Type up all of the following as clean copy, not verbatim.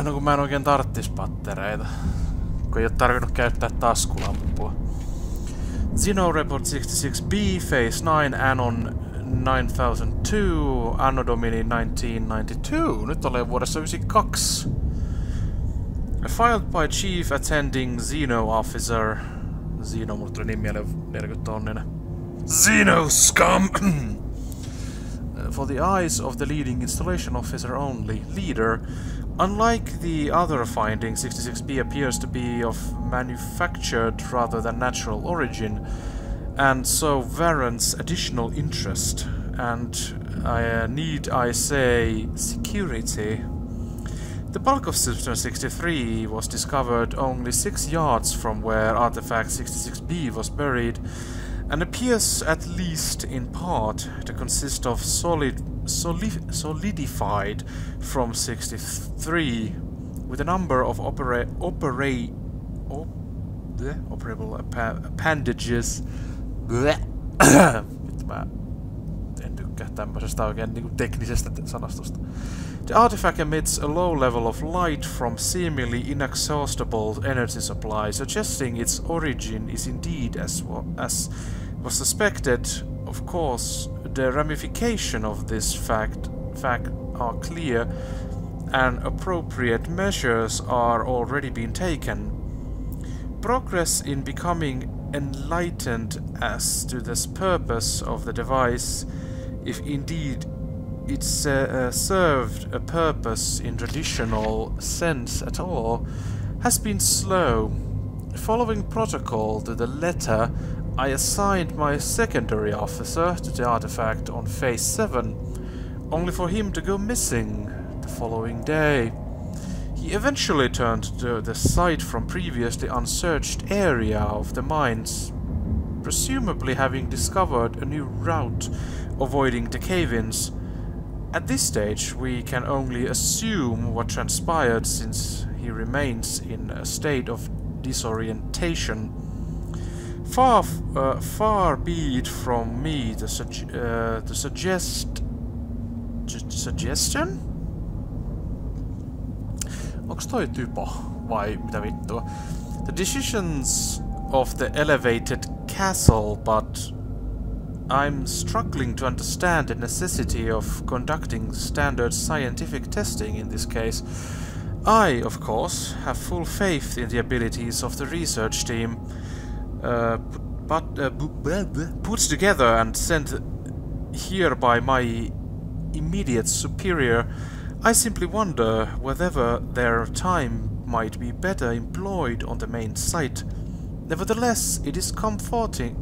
No kun mä en oikein tarttis pattereita. Kun ei oo tarvinnut käyttää taskulamppua. Zeno Report 66B, Phase 9, Anon 9002, Anno Domini 1992. Nyt olen vuodessa 92. Filed by Chief Attending Zeno Officer. Zeno, mulle tuli niin mieleen 40-tonninen. Zeno scum! For the eyes of the leading installation officer only. Leader. Unlike the other findings, 66B appears to be of manufactured rather than natural origin, and so warrants additional interest, and I say, security. The bulk of System 63 was discovered only 6 yards from where Artifact 66B was buried, and appears at least in part to consist of solidified from 63, with a number of operable appendages. Vittu mä en tykkää tämmöisestä oikein niinku teknisestä sanastosta. The artifact emits a low level of light from seemingly inexhaustible energy supply, suggesting its origin is indeed as was suspected. Of course, the ramifications of this fact are clear, and appropriate measures are already being taken. Progress in becoming enlightened as to the purpose of the device, if indeed it served a purpose in traditional sense at all, has been slow. Following protocol to the letter, I assigned my secondary officer to the artifact on Phase 7, only for him to go missing the following day. He eventually turned to the site from previously unsearched area of the mines, presumably having discovered a new route avoiding the cave-ins. At this stage, we can only assume what transpired, since he remains in a state of disorientation. Far be it from me to suggest... Suggestion? Onks toi typo? Vai mitä vittua? The decisions of the elevated castle, but I'm struggling to understand the necessity of conducting standard scientific testing in this case. I, of course, have full faith in the abilities of the research team, put together and sent here by my immediate superior. I simply wonder whether their time might be better employed on the main site. Nevertheless, it is comforting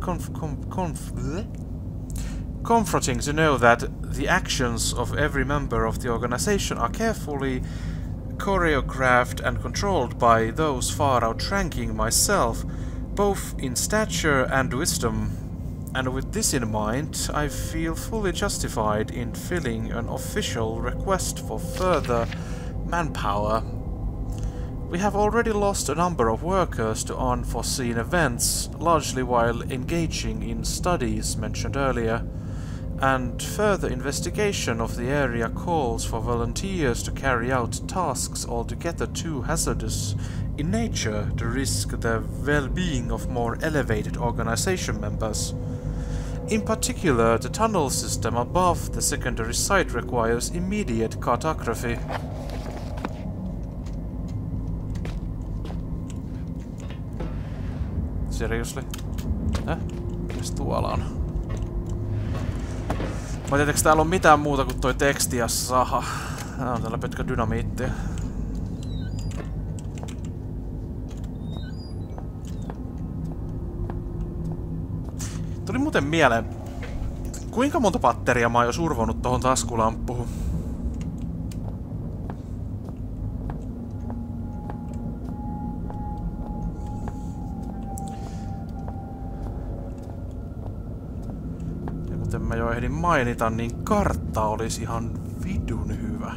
to know that the actions of every member of the organization are carefully choreographed and controlled by those far outranking myself, both in stature and wisdom. And with this in mind, I feel fully justified in filling an official request for further manpower. We have already lost a number of workers to unforeseen events, largely while engaging in studies mentioned earlier, and further investigation of the area calls for volunteers to carry out tasks altogether too hazardous in nature to risk the well-being of more elevated organization members. In particular, the tunnel system above the secondary site requires immediate cartography. Seriously? Mitäs tuolla on? Mä tietääks täällä on mitään muuta kuin toi teksti ja saha. Tää on täällä pitkä dynamiittia. Tuli muuten mieleen, kuinka monta patteria mä oon jo survonut tohon taskulamppuun? Ja kuten mä jo ehdin mainita, niin kartta olisi ihan vidun hyvä.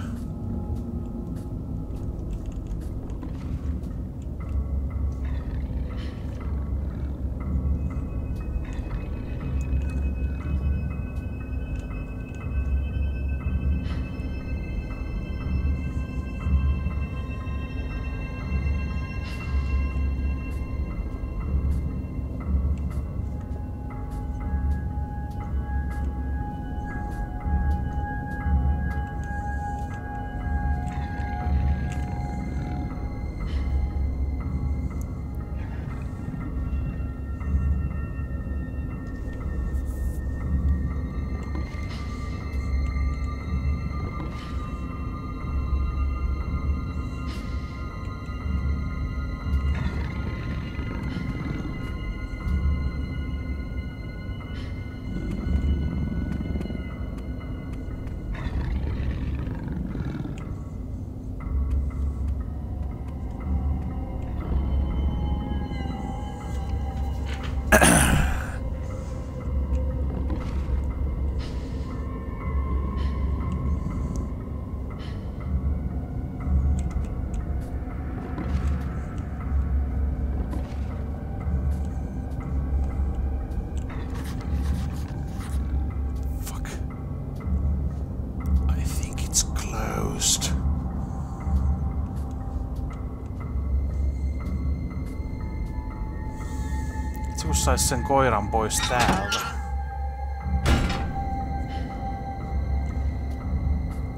kun sais sen koiran pois täältä.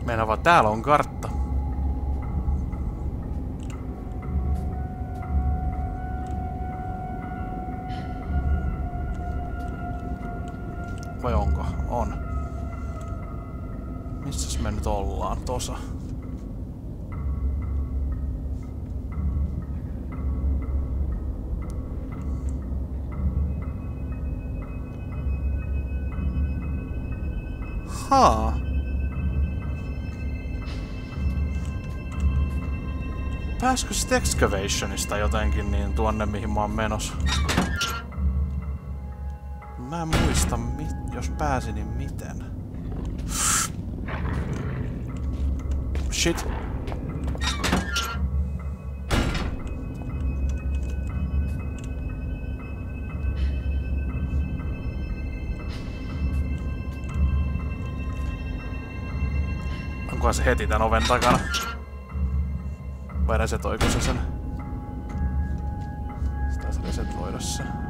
Meina vaan täällä on kartta. Vai onko? On. Missäs me nyt ollaan? Tossa. Haa. Pääskö sit excavationista jotenkin niin tuonne mihin mä oon menossa? Mä en muista, jos pääsin, niin miten. Shit. Onkohan se heti tän oven takana? Vai resetoiko se sen? Se taisi resetoida sen.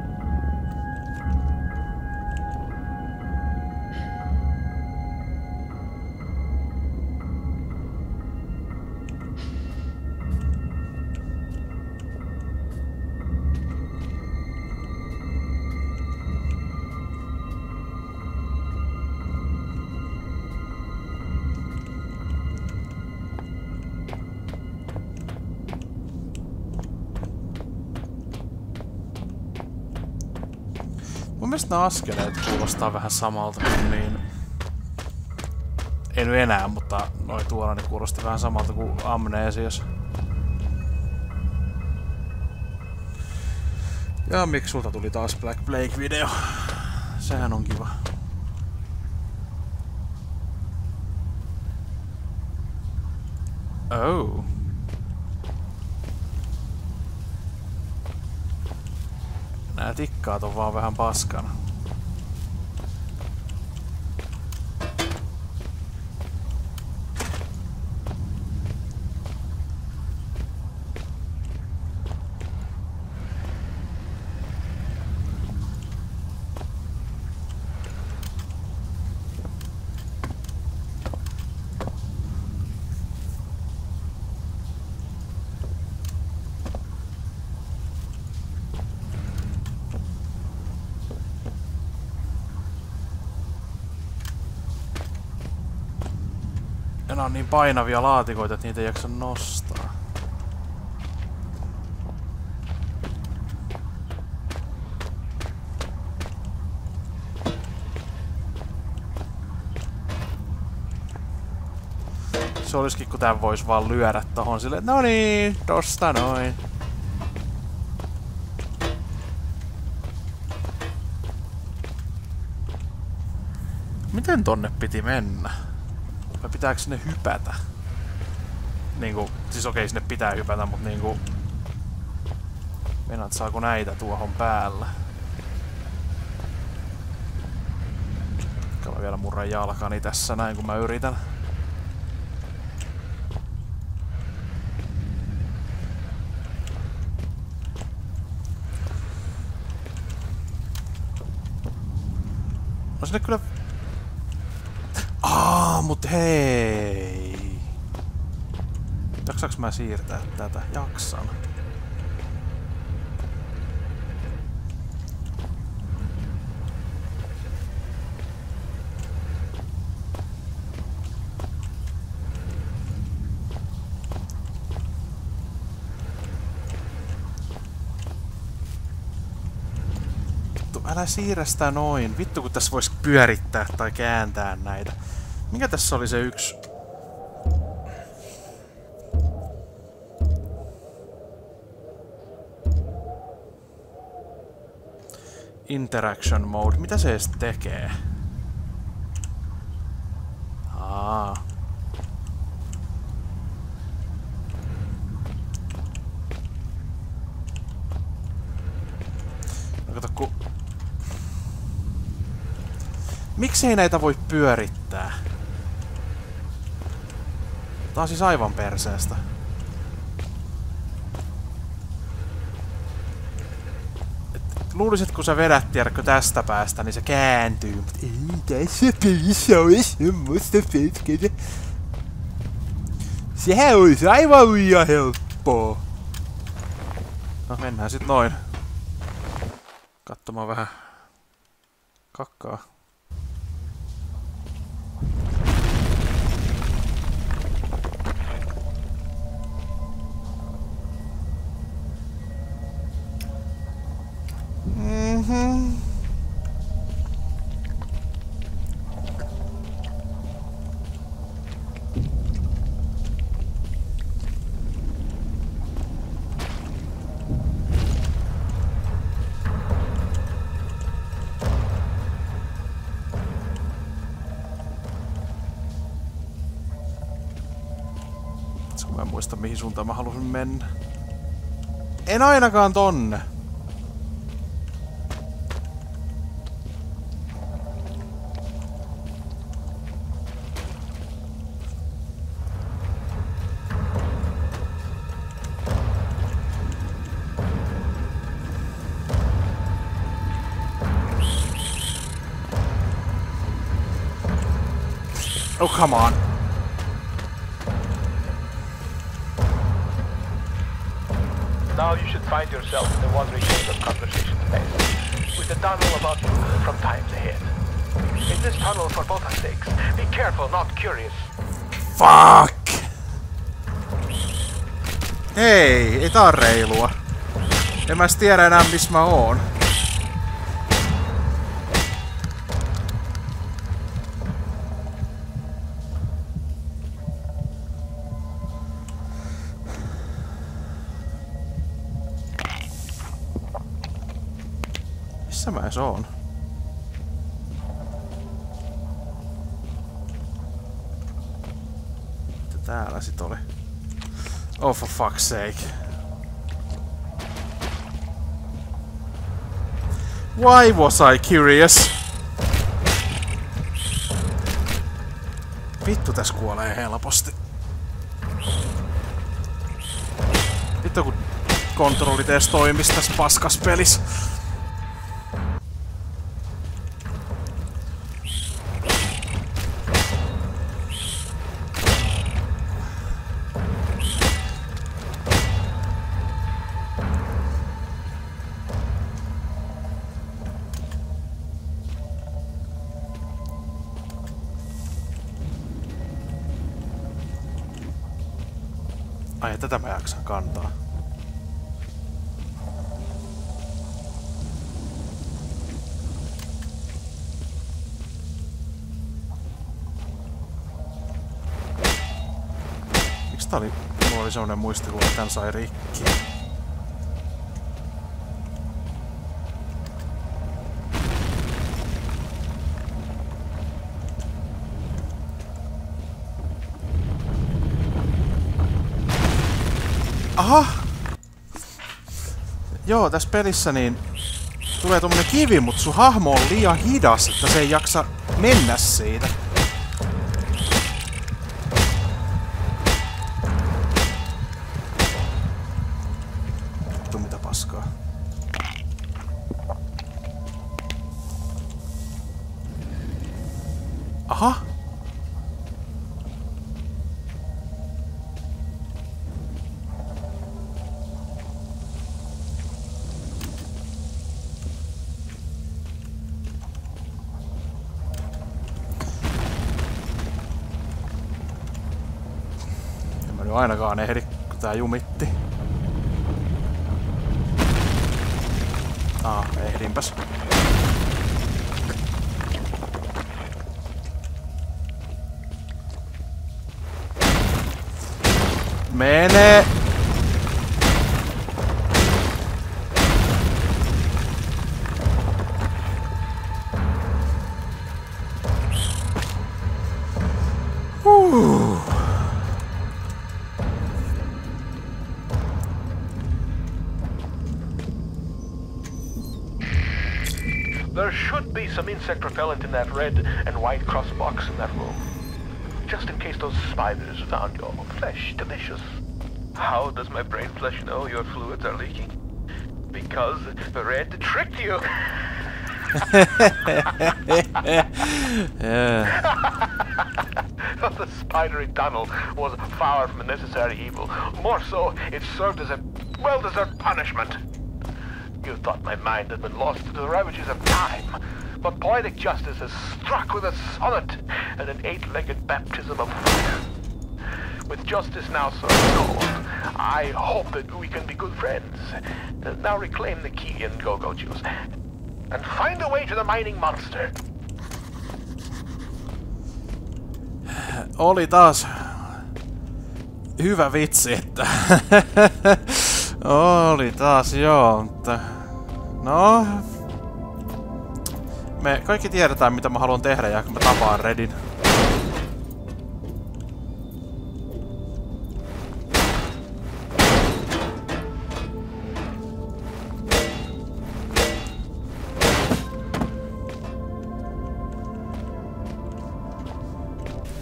Mun mielestä nämä askeleet kuulostaa vähän samalta kuin niin... Ei nyt enää, mutta noi tuolla niin kuulosti vähän samalta kuin Amnesias. Ja miksi sulta tuli taas Black Plague-video? Sehän on kiva. Oh. Nää tikkaat on vaan vähän paskana. Ja nää on niin painavia laatikoita, että niitä ei jaksa nostaa. Se olisikin, kun tän vois vaan lyödä tohon silleen, no niin, tosta noin. Miten tonne piti mennä? Vai pitääkö sinne hypätä? Niinku, siis okei, sinne pitää hypätä, mut niinku... Meinaat, saako näitä tuohon päällä? Mä vielä murran jalkani tässä näin, kun mä yritän. No sinne kyllä... Mut hei! Jaksaaks mä siirtää tätä? Jaksan. Älä siirrä sitä noin. Vittu kun tässä vois pyörittää tai kääntää näitä. Mikä tässä oli se yksi? Interaction mode. Mitä se edes tekee? No kato ku... Miksei näitä voi pyörittää? Tää on siis aivan perseestä. Luulisit, kun sä vedät, tiedätkö, tästä päästä, niin se kääntyy. Mut ei tässä pelissä ole semmoista petkeä. Sehän olisi aivan liian helppoa. No, mennään sit noin. Katsomaan vähän kakkaa. Mä en muista mihin suuntaan mä halusin mennä. En ainakaan tonne. Oh, come on. Now you should find yourself in the wandering shape of conversation space, with the tunnel about you from times ahead. In this tunnel for both our sakes, be careful, not curious. Fuck! Ei tää on reilua. En mä tiedä enää missä mä oon. Missä mä edes oon? Mitä täällä sit oli? Oh, for fuck's sake. Why was I curious? Vittu, tässä kuolee helposti. Vittu, kun kontrollit edes toimis tässä paskas pelissä. Ai, tätä mä jaksan kantaa. Miks tää oli? Mulla oli semmonen muistikuva, että tän sai rikki. Aha! Joo, tässä pelissä niin tulee tommonen kivi, mut sun hahmo on liian hidas, että se ei jaksa mennä siitä. Vittu mitä paskaa. Aha! Ainakaan ehdi, kun tää jumitti. Ehdinpäs. Mene! There should be some insect repellent in that red and white cross box in that room. Just in case those spiders found your flesh delicious. How does my brain flesh know your fluids are leaking? Because Red tricked you. Yeah. The spidery tunnel was far from a necessary evil. More so, it served as a well-deserved punishment. You thought my mind had been lost to the ravages of time, but poetic justice has struck with a sonnet and an 8-legged baptism of fire. With justice now served, I hope that we can be good friends. Now reclaim the key and go-go juice. And find a way to the mining monster. Oli taas hyvä vitsi, että oli taas joo, mutta no me kaikki tiedetään mitä mä haluan tehdä ja kun mä tapaan Redin.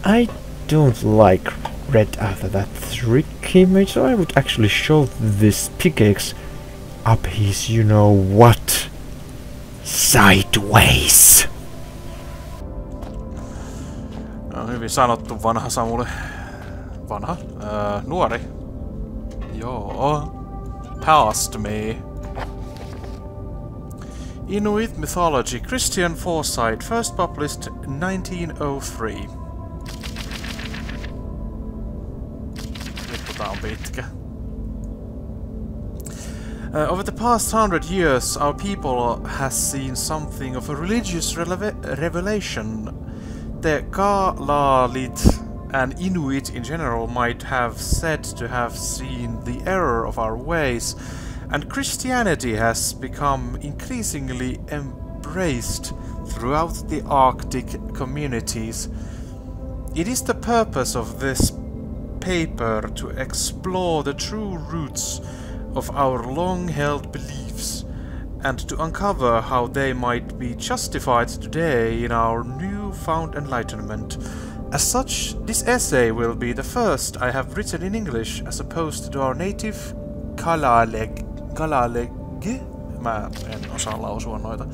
I don't like Red after that trick he made, so I would actually shove this pickaxe up his you know what sideways. No, hyvin sanottu vanha Samuli. Vanha? Nuori. Joo. Past me. Inuit mythology, Christian Foresight, first published 1903. Vittu, tää on pitkä. Over the past 100 years, our people has seen something of a religious revelation. The Kalaallit and Inuit in general might have said to have seen the error of our ways, and Christianity has become increasingly embraced throughout the Arctic communities. It is the purpose of this paper to explore the true roots of our long-held beliefs and to uncover how they might be justified today in our new-found enlightenment. As such, this essay will be the first I have written in English as opposed to our native Kalaalleg. Mä en osaa lausua noita.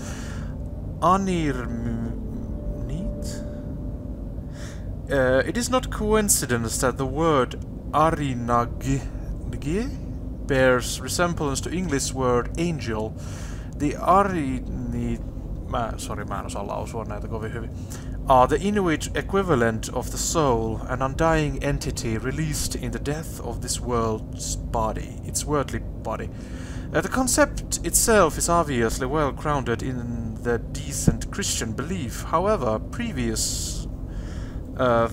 It is not coincidence that the word Arinagge bears resemblance to English word angel. The mä en osaa lausua näitä kovin hyvin. Are the Inuit equivalent of the soul, an undying entity released in the death of this world's body, its worldly body. The concept itself is obviously well grounded in the decent Christian belief. However, previous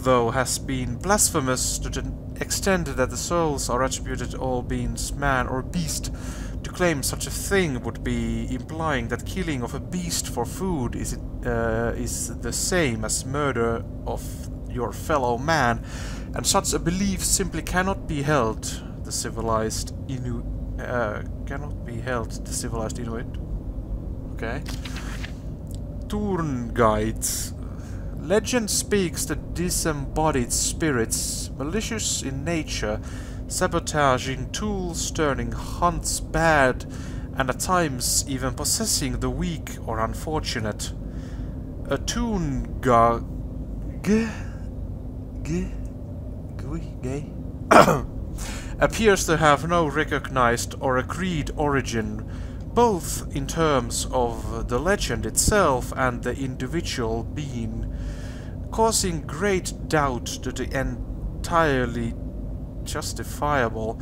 though has been blasphemous to the extent that the souls are attributed all beings, man or beast. To claim such a thing would be implying that killing of a beast for food is the same as murder of your fellow man, and such a belief simply cannot be held. The civilized Inuit Okay. Turnguides. Legend speaks that disembodied spirits, malicious in nature, sabotaging tools, turning hunts bad, and at times even possessing the weak or unfortunate. A Toonga appears to have no recognized or agreed origin, both in terms of the legend itself and the individual being, causing great doubt to the entirely justifiable.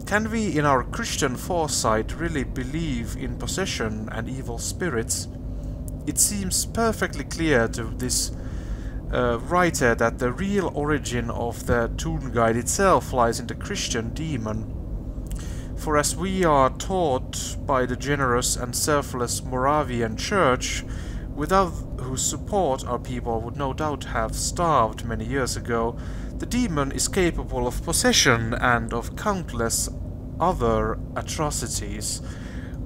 Can we, in our Christian foresight, really believe in possession and evil spirits? It seems perfectly clear to this writer that the real origin of the Toonguide itself lies in the Christian demon. For as we are taught by the generous and selfless Moravian Church, without whose support our people would no doubt have starved many years ago, the demon is capable of possession and of countless other atrocities,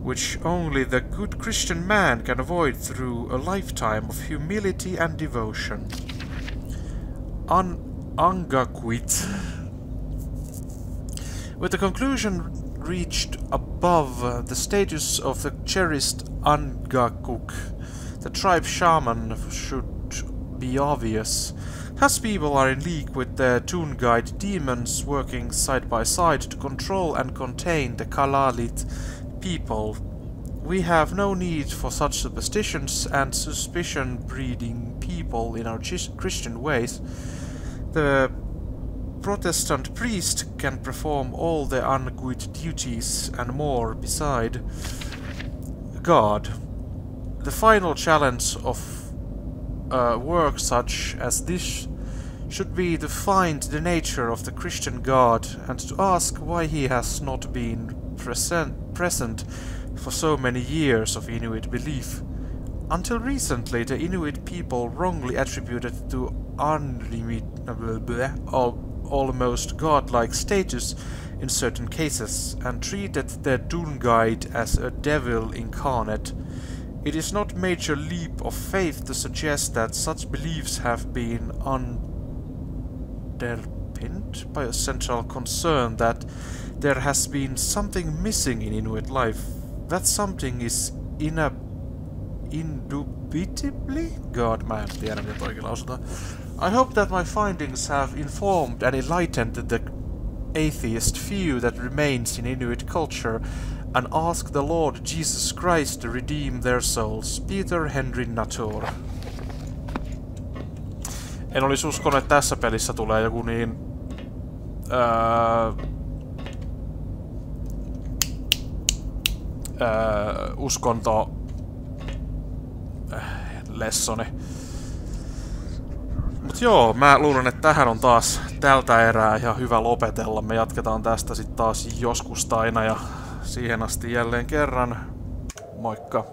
which only the good Christian man can avoid through a lifetime of humility and devotion. Angaquit. With the conclusion reached above the status of the cherished Angakuk, the tribe shaman should be obvious. As people are in league with the Toon Guide demons working side by side to control and contain the Kalalit people, we have no need for such superstitions and suspicion-breeding people in our Christian ways. The Protestant priest can perform all the ungood duties and more beside God. The final challenge of work such as this should be to find the nature of the Christian God and to ask why he has not been present for so many years of Inuit belief. Until recently, the Inuit people wrongly attributed to almost godlike status in certain cases and treated their Toon Guide as a devil incarnate. It is not a major leap of faith to suggest that such beliefs have been underpinned by a central concern that there has been something missing in Inuit life. That something is indubitably God, mä en tiedä mitä oikein lausutaan. I hope that my findings have informed and enlightened the atheist few that remains in Inuit culture and ask the Lord Jesus Christ to redeem their souls. Peter Henry Natur. En olisi uskonut, että tässä pelissä tulee joku niin uskonto lessoni. Mut joo, mä luulen, että tähän on taas tältä erää ihan hyvä lopetella. Me jatketaan tästä sitten taas joskus aina ja siihen asti jälleen kerran. Moikka!